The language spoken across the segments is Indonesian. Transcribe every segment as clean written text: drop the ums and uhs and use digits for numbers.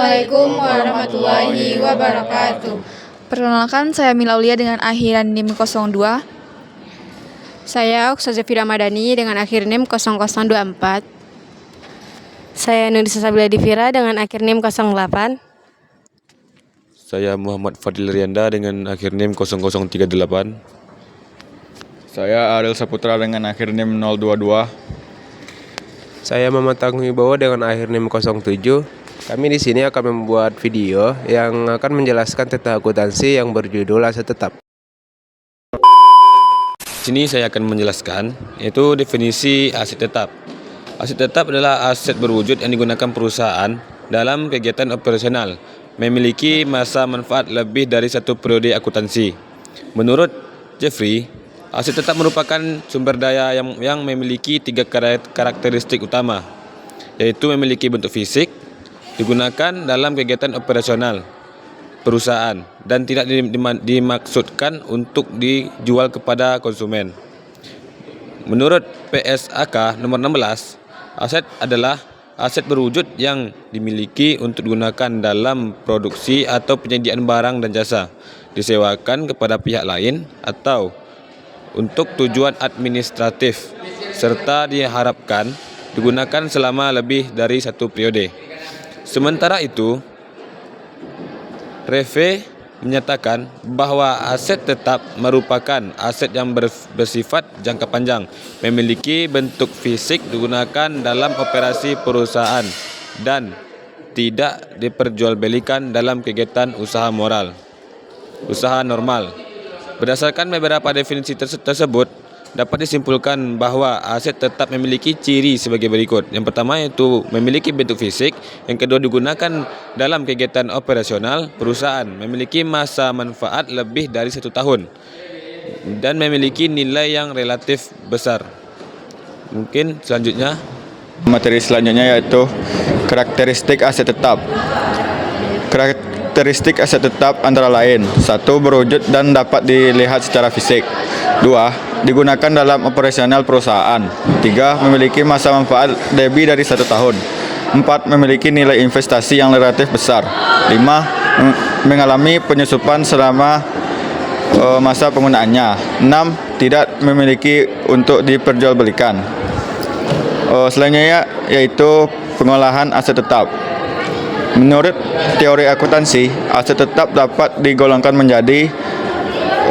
Assalamualaikum warahmatullahi wabarakatuh. Perkenalkan, saya Mila Aulia dengan akhiran NIM 02. Saya Ustazah Fira Madani dengan akhir NIM 0024. Saya Nurisa Sabila Divira dengan akhir NIM 08. Saya Muhammad Fadil Rianda dengan akhir NIM 0038. Saya Ariel Saputra dengan akhir NIM 022. Saya Muhammad Tanggung Wibowo dengan akhir NIM 07. Kami di sini akan membuat video yang akan menjelaskan tentang akuntansi yang berjudul aset tetap. Di sini saya akan menjelaskan yaitu definisi aset tetap. Aset tetap adalah aset berwujud yang digunakan perusahaan dalam kegiatan operasional, memiliki masa manfaat lebih dari satu periode akuntansi. Menurut Jeffrey, aset tetap merupakan sumber daya yang memiliki tiga karakteristik utama, yaitu memiliki bentuk fisik, digunakan dalam kegiatan operasional perusahaan, dan tidak dimaksudkan untuk dijual kepada konsumen. Menurut PSAK nomor 16, aset adalah aset berwujud yang dimiliki untuk digunakan dalam produksi atau penyediaan barang dan jasa, disewakan kepada pihak lain atau untuk tujuan administratif, serta diharapkan digunakan selama lebih dari satu periode. Sementara itu, Reve menyatakan bahwa aset tetap merupakan aset yang bersifat jangka panjang, memiliki bentuk fisik, digunakan dalam operasi perusahaan, dan tidak diperjualbelikan dalam kegiatan usaha normal. Berdasarkan beberapa definisi tersebut, dapat disimpulkan bahwa aset tetap memiliki ciri sebagai berikut. Yang pertama yaitu memiliki bentuk fisik, yang kedua digunakan dalam kegiatan operasional perusahaan, memiliki masa manfaat lebih dari 1 tahun, dan memiliki nilai yang relatif besar. Mungkin selanjutnya. Materi selanjutnya yaitu karakteristik aset tetap. Karakteristik aset tetap antara lain: 1. Berwujud dan dapat dilihat secara fisik. 2. Digunakan dalam operasional perusahaan. 3. Memiliki masa manfaat lebih dari 1 tahun. 4. Memiliki nilai investasi yang relatif besar. 5. Mengalami penyusupan selama masa penggunaannya. 6. Tidak memiliki untuk diperjualbelikan. Selanjutnya yaitu pengolahan aset tetap. Menurut teori akuntansi, aset tetap dapat digolongkan menjadi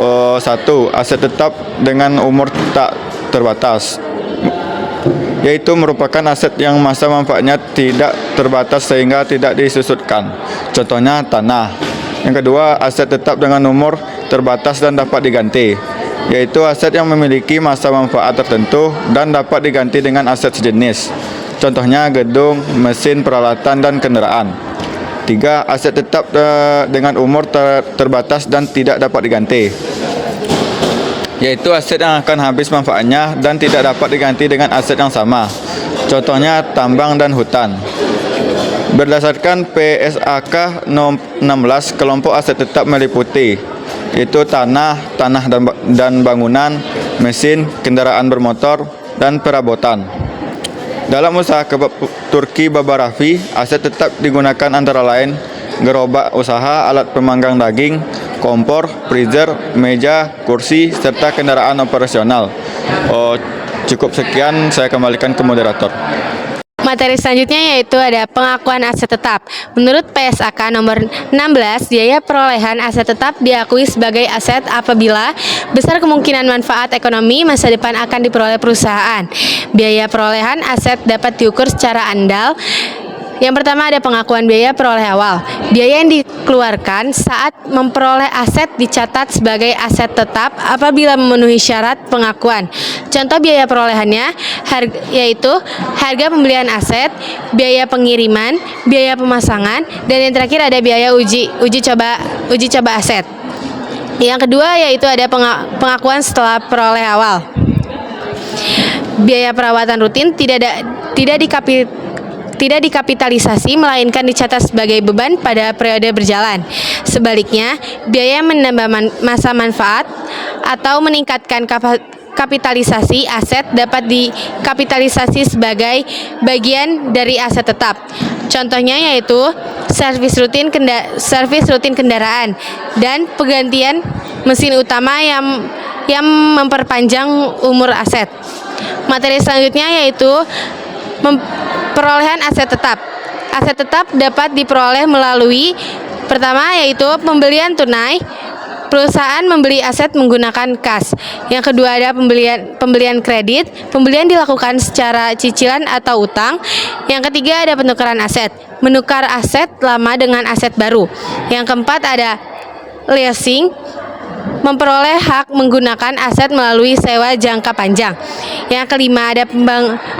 1. Aset tetap dengan umur tak terbatas, yaitu merupakan aset yang masa manfaatnya tidak terbatas sehingga tidak disusutkan. Contohnya tanah. Yang kedua, aset tetap dengan umur terbatas dan dapat diganti, yaitu aset yang memiliki masa manfaat tertentu dan dapat diganti dengan aset sejenis. Contohnya gedung, mesin, peralatan, dan kendaraan. 3. Aset tetap dengan umur terbatas dan tidak dapat diganti, yaitu aset yang akan habis manfaatnya dan tidak dapat diganti dengan aset yang sama. Contohnya tambang dan hutan. Berdasarkan PSAK 16, kelompok aset tetap meliputi yaitu tanah dan bangunan, mesin, kendaraan bermotor, dan perabotan. Dalam usaha kebab Turki Baba Raffi, aset tetap digunakan antara lain gerobak usaha, alat pemanggang daging, kompor, freezer, meja, kursi, serta kendaraan operasional. Cukup sekian, saya kembalikan ke moderator. Materi selanjutnya yaitu ada pengakuan aset tetap. Menurut PSAK nomor 16, biaya perolehan aset tetap diakui sebagai aset apabila besar kemungkinan manfaat ekonomi masa depan akan diperoleh perusahaan. Biaya perolehan aset dapat diukur secara andal. Yang pertama ada pengakuan biaya peroleh awal. Biaya yang dikeluarkan saat memperoleh aset dicatat sebagai aset tetap apabila memenuhi syarat pengakuan. Contoh biaya perolehannya yaitu harga pembelian aset, biaya pengiriman, biaya pemasangan, dan yang terakhir ada biaya uji coba aset. Yang kedua yaitu ada pengakuan setelah peroleh awal. Biaya perawatan rutin tidak dikapitalisasi melainkan dicatat sebagai beban pada periode berjalan. Sebaliknya, biaya menambah masa manfaat atau meningkatkan kapitalisasi aset dapat dikapitalisasi sebagai bagian dari aset tetap. Contohnya yaitu servis rutin kendaraan, dan penggantian mesin utama yang memperpanjang umur aset. Materi selanjutnya yaitu perolehan aset tetap. Aset tetap dapat diperoleh melalui pertama yaitu pembelian tunai. Perusahaan membeli aset menggunakan kas. Yang kedua ada pembelian kredit. Pembelian dilakukan secara cicilan atau utang. Yang ketiga ada penukaran aset. Menukar aset lama dengan aset baru. Yang keempat ada leasing. Memperoleh hak menggunakan aset melalui sewa jangka panjang. Yang kelima ada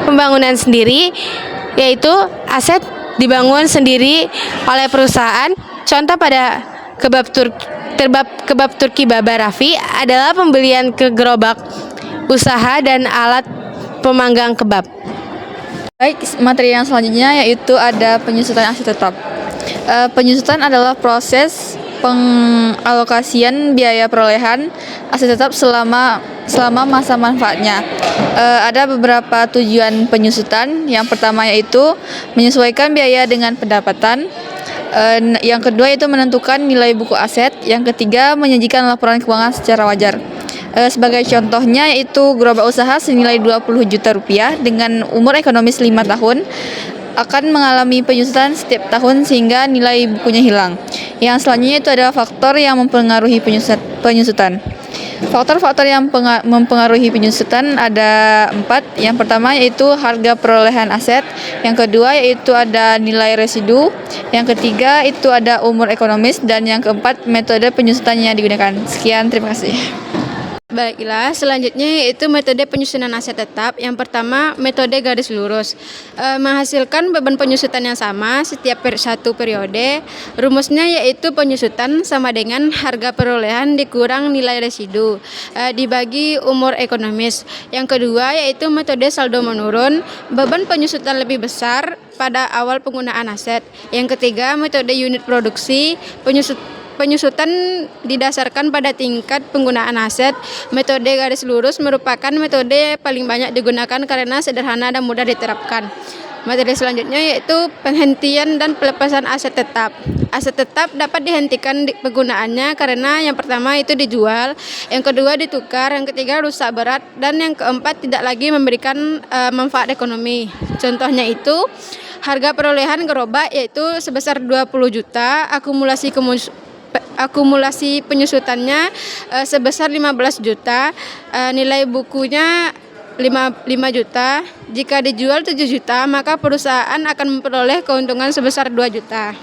pembangunan sendiri, yaitu aset dibangun sendiri oleh perusahaan. Contoh pada kebab Turki Baba Raffi adalah pembelian ke gerobak usaha dan alat pemanggang kebab. Baik, materi yang selanjutnya yaitu ada penyusutan aset tetap. Penyusutan adalah proses pengalokasian biaya perolehan aset tetap selama masa manfaatnya. Ada beberapa tujuan penyusutan. Yang pertama yaitu menyesuaikan biaya dengan pendapatan. Yang kedua itu menentukan nilai buku aset. Yang ketiga menyajikan laporan keuangan secara wajar. Sebagai contohnya yaitu gerobak usaha senilai 20 juta rupiah dengan umur ekonomis 5 tahun akan mengalami penyusutan setiap tahun sehingga nilai bukunya hilang. Yang selanjutnya itu adalah faktor yang mempengaruhi penyusutan. Faktor-faktor yang mempengaruhi penyusutan ada 4. Yang pertama yaitu harga perolehan aset. Yang kedua yaitu ada nilai residu. Yang ketiga itu ada umur ekonomis. Dan yang keempat metode penyusutan yang digunakan. Sekian, terima kasih. Baiklah, selanjutnya yaitu metode penyusunan aset tetap. Yang pertama, metode garis lurus. Menghasilkan beban penyusutan yang sama setiap satu periode. Rumusnya yaitu penyusutan sama dengan harga perolehan dikurang nilai residu dibagi umur ekonomis. Yang kedua yaitu metode saldo menurun. Beban penyusutan lebih besar pada awal penggunaan aset. Yang ketiga, metode unit produksi. Penyusutan didasarkan pada tingkat penggunaan aset. Metode garis lurus merupakan metode paling banyak digunakan karena sederhana dan mudah diterapkan. Materi selanjutnya yaitu penghentian dan pelepasan aset tetap. Aset tetap dapat dihentikan penggunaannya karena yang pertama itu dijual, yang kedua ditukar, yang ketiga rusak berat, dan yang keempat tidak lagi memberikan manfaat ekonomi. Contohnya itu harga perolehan gerobak yaitu sebesar 20 juta, akumulasi penyusutannya sebesar 15 juta, nilai bukunya 5 juta. Jika dijual 7 juta, maka perusahaan akan memperoleh keuntungan sebesar 2 juta.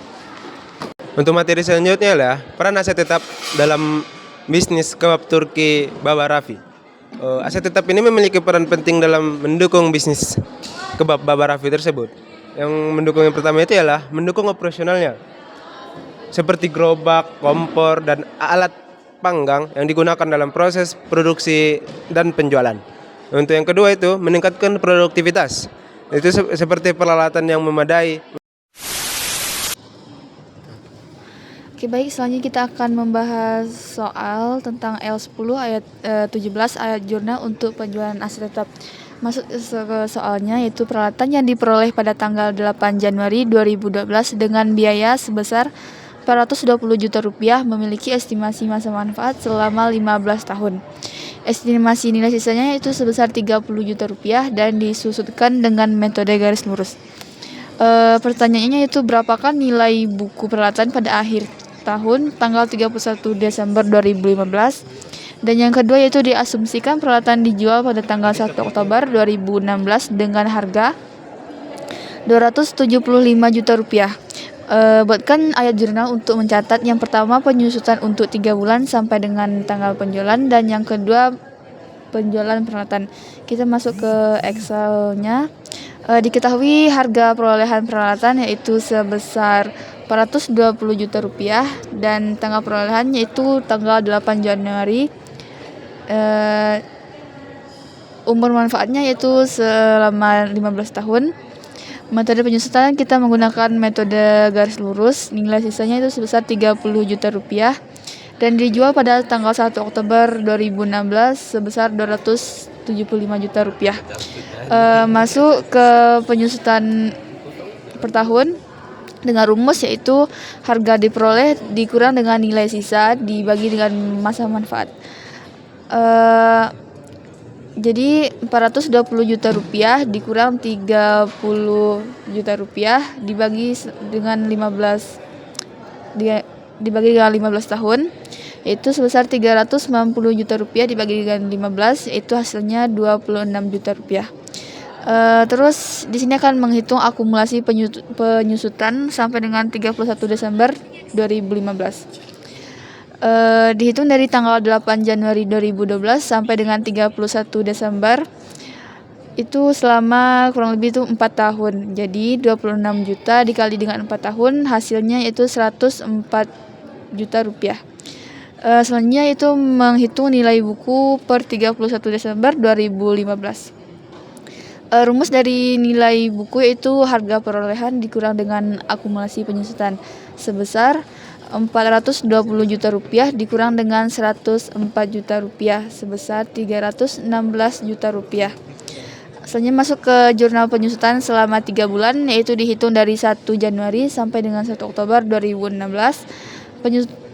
Untuk materi selanjutnya adalah peran aset tetap dalam bisnis kebab Turki Baba Raffi. Aset tetap ini memiliki peran penting dalam mendukung bisnis kebab Baba Raffi tersebut. Yang mendukung yang pertama itu adalah mendukung operasionalnya, seperti gerobak, kompor, dan alat panggang yang digunakan dalam proses produksi dan penjualan. Untuk yang kedua itu meningkatkan produktivitas. Itu seperti peralatan yang memadai. Oke, baik, selanjutnya kita akan membahas soal tentang L10 ayat 17 ayat jurnal untuk penjualan aset tetap. Masuk ke soalnya yaitu peralatan yang diperoleh pada tanggal 8 Januari 2012 dengan biaya sebesar 420 juta rupiah memiliki estimasi masa manfaat selama 15 tahun. Estimasi nilai sisanya itu sebesar 30 juta rupiah dan disusutkan dengan metode garis lurus. Pertanyaannya itu berapakah nilai buku peralatan pada akhir tahun tanggal 31 Desember 2015? Dan yang kedua yaitu diasumsikan peralatan dijual pada tanggal 1 Oktober 2016 dengan harga 275 juta rupiah. Buatkan ayat jurnal untuk mencatat yang pertama penyusutan untuk 3 bulan sampai dengan tanggal penjualan, dan yang kedua penjualan peralatan. Kita masuk ke Excel-nya. Diketahui harga perolehan peralatan yaitu sebesar 420 juta rupiah dan tanggal perolehan yaitu tanggal 8 Januari. Umur manfaatnya yaitu selama 15 tahun. Metode penyusutan kita menggunakan metode garis lurus. Nilai sisanya itu sebesar 30 juta rupiah dan dijual pada tanggal 1 Oktober 2016 sebesar 275 juta rupiah. Masuk ke penyusutan per tahun. dengan rumus yaitu harga diperoleh dikurang dengan nilai sisa dibagi dengan masa manfaat. Jadi 420 juta rupiah dikurang 30 juta rupiah dengan 15 dibagi dengan 15 tahun itu sebesar 390 juta rupiah dibagi dengan 15 yaitu hasilnya 26 juta rupiah. Terus di sini akan menghitung akumulasi penyusutan sampai dengan 31 Desember 2015. Dihitung dari tanggal 8 Januari 2012 sampai dengan 31 Desember itu selama kurang lebih itu 4 tahun. Jadi 26 juta dikali dengan 4 tahun hasilnya itu 104 juta rupiah. Selanjutnya itu menghitung nilai buku per 31 Desember 2015. Rumus dari nilai buku itu harga perolehan dikurang dengan akumulasi penyusutan sebesar 420 juta rupiah dikurang dengan 104 juta rupiah sebesar 316 juta rupiah. Selanjutnya masuk ke jurnal penyusutan selama 3 bulan yaitu dihitung dari 1 Januari sampai dengan 1 Oktober 2016.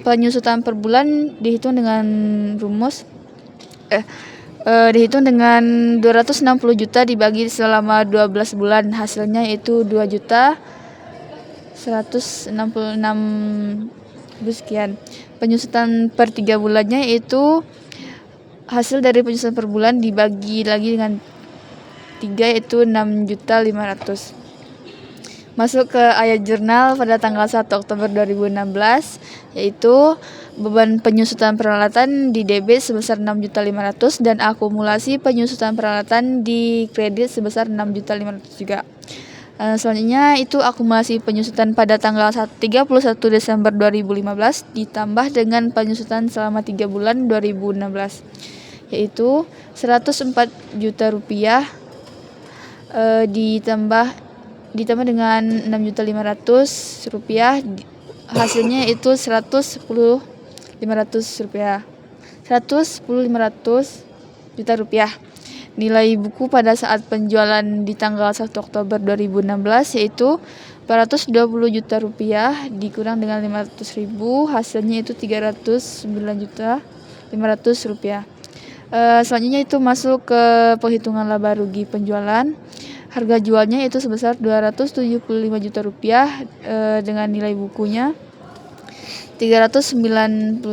Penyusutan per bulan dihitung dengan dihitung dengan 260 juta dibagi selama 12 bulan hasilnya yaitu 2 juta 166 sekian. Penyusutan per 3 bulannya yaitu hasil dari penyusutan per bulan dibagi lagi dengan 3 yaitu 6.500.000. Masuk ke ayat jurnal pada tanggal 1 Oktober 2016 yaitu beban penyusutan peralatan di debit sebesar 6.500.000 dan akumulasi penyusutan peralatan di kredit sebesar 6.500.000 juga. Selanjutnya itu akumulasi penyusutan pada tanggal 31 Desember 2015 ditambah dengan penyusutan selama 3 bulan 2016 yaitu 104 juta rupiah ditambah dengan 6.500.000 rupiah hasilnya itu 110.500 rupiah 110.500 juta rupiah. Nilai buku pada saat penjualan di tanggal 1 Oktober 2016 yaitu 420 juta rupiah dikurang dengan 500.000 hasilnya itu 309.500.000 rupiah. Selanjutnya itu masuk ke penghitungan laba rugi penjualan. Harga jualnya itu sebesar 275 juta rupiah dengan nilai bukunya 390.500.000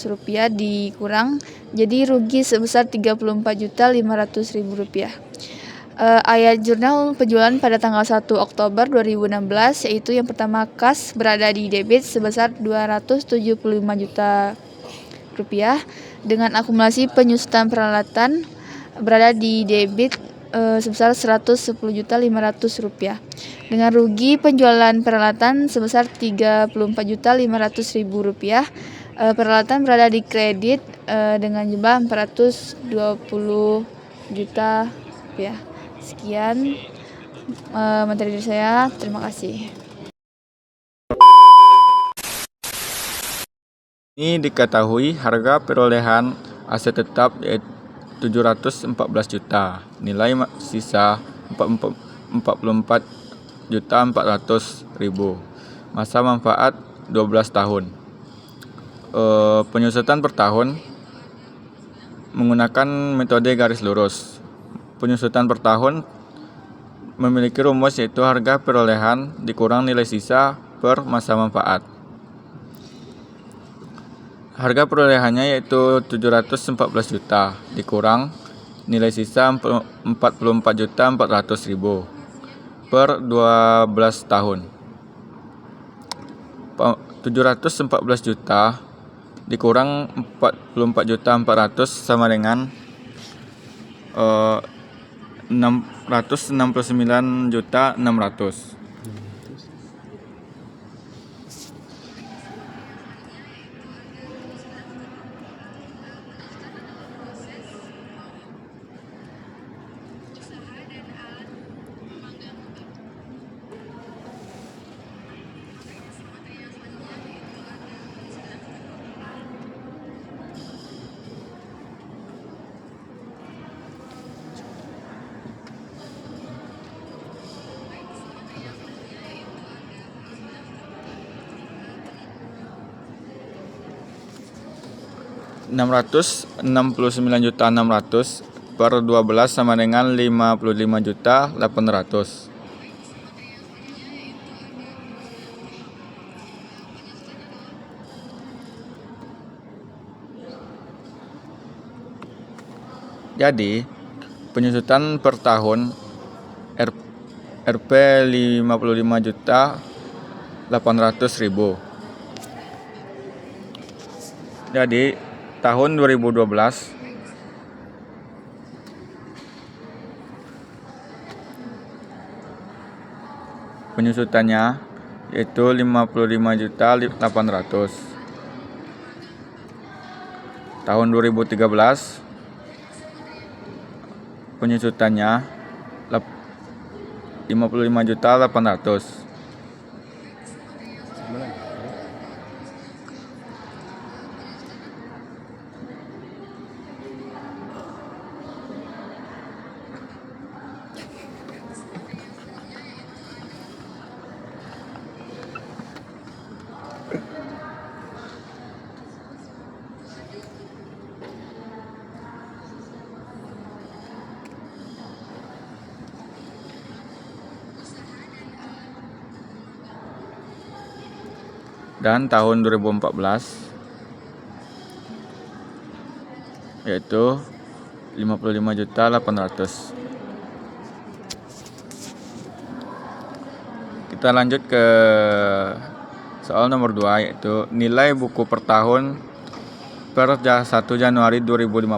rupiah dikurang jadi rugi sebesar 34.500.000 rupiah. Ayat jurnal penjualan pada tanggal 1 Oktober 2016 yaitu yang pertama kas berada di debit sebesar 275 juta rupiah dengan akumulasi penyusutan peralatan berada di debit sebesar 110.500.000 rupiah. Dengan rugi penjualan peralatan sebesar 34.500.000 rupiah. Peralatan berada di kredit dengan jumlah 420 juta rupiah. Sekian materi dari saya. Terima kasih. Ini diketahui harga perolehan aset tetap yaitu 714 juta, nilai sisa 44.400.000, masa manfaat 12 tahun. Penyusutan per tahun menggunakan metode garis lurus. Penyusutan per tahun memiliki rumus yaitu harga perolehan dikurang nilai sisa per masa manfaat. Harga perolehannya yaitu 714 juta dikurang nilai sisa 44.400.000 per 12 tahun. 714 juta dikurang 44.400.000 sama dengan 669.600. 669.600 per 12 sama dengan 55.800. Jadi, penyusutan per tahun Rp 55.800.000. Jadi, tahun 2012 penyusutannya yaitu 55.800. Tahun 2013 penyusutannya 55.800. Dan tahun 2014 yaitu 55.800. Kita lanjut ke soal nomor 2, yaitu nilai buku per tahun per 1 Januari 2015.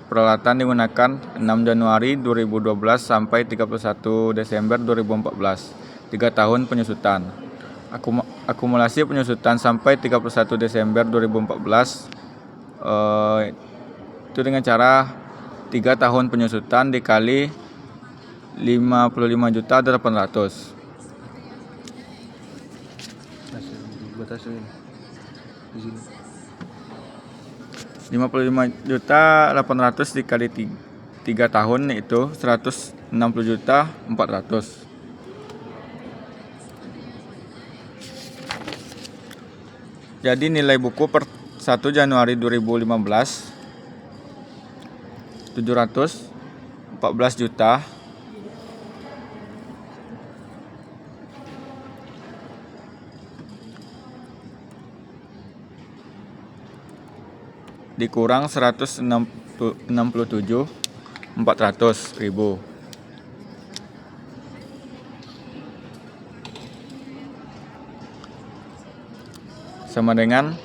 Peralatan digunakan 6 Januari 2012 sampai 31 Desember 2014. 3 tahun penyusutan. Akumulasi penyusutan sampai 31 Desember 2014 itu dengan cara 3 tahun penyusutan dikali 55.800. 55.800 dikali 3 tahun itu 160.400. Jadi nilai buku per 1 Januari 2015 714 juta dikurang 167.400.000 sama dengan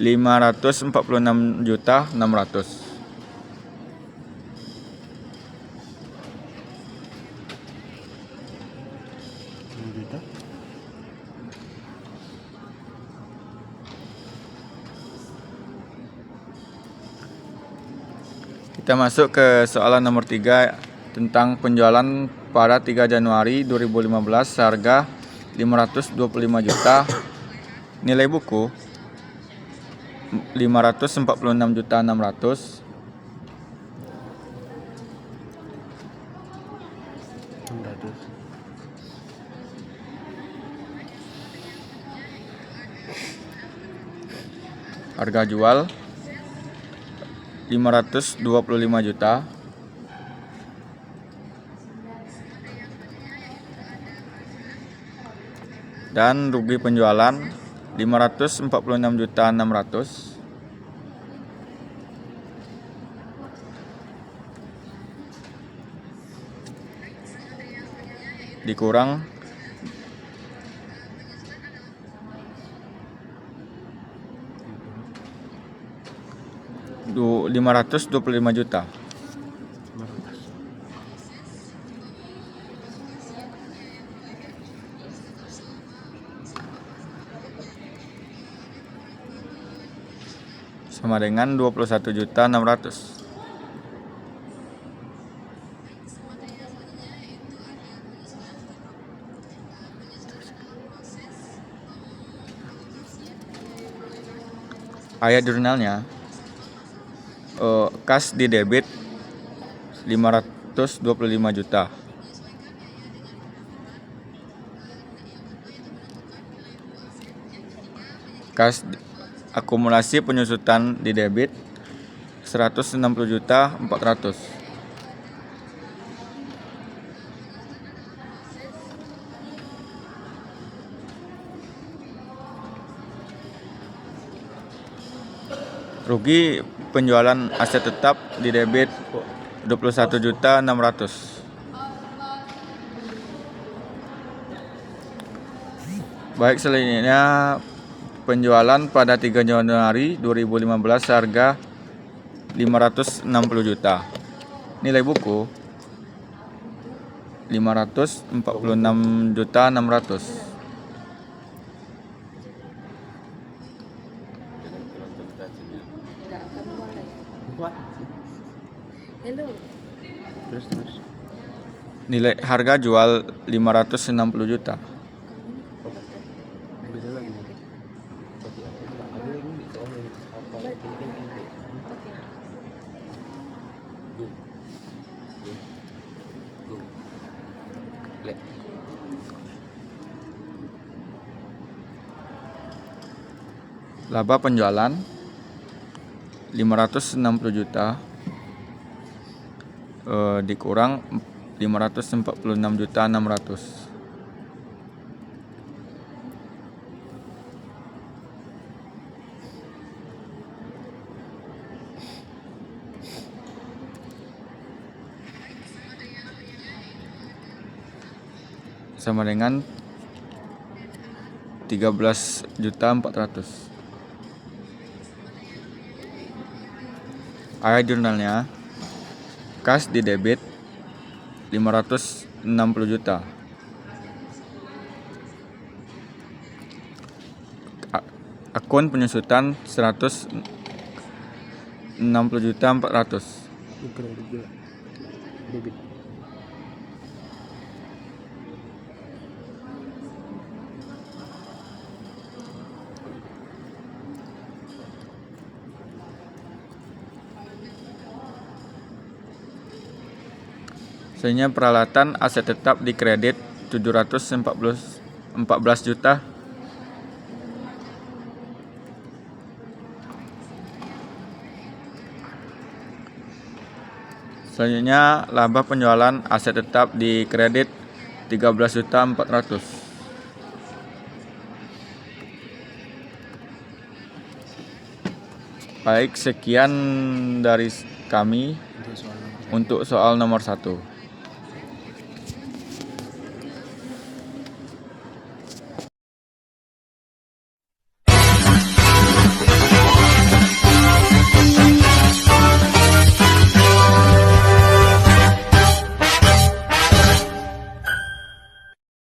546.600. Kita masuk ke soalan nomor 3 tentang penjualan pada 3 Januari 2015 seharga 525 juta. Nilai buku 546.600. Harga jual 525 juta. Dan rugi penjualan 546.600. Dikurang 525 juta. Sama dengan 21.600. Ayat jurnalnya kas di debit 525 juta. Kas akumulasi penyusutan di debit 160.400.000. Rugi penjualan aset tetap di debit 21.600.000. Baik, selanjutnya penjualan pada 3 Januari 2015 seharga 560 juta. Nilai buku 546.600.000. Nilai harga jual 560 juta. Laba penjualan 560 juta dikurang 546.600.000. Sama dengan 13.400.000. Area jurnalnya, kas di debit 560 juta. Akun penyusutan 160.400.000. Selanjutnya peralatan aset tetap di kredit 714 juta. Selanjutnya laba penjualan aset tetap di kredit 13.400.000. Baik, sekian dari kami untuk soal nomor 1.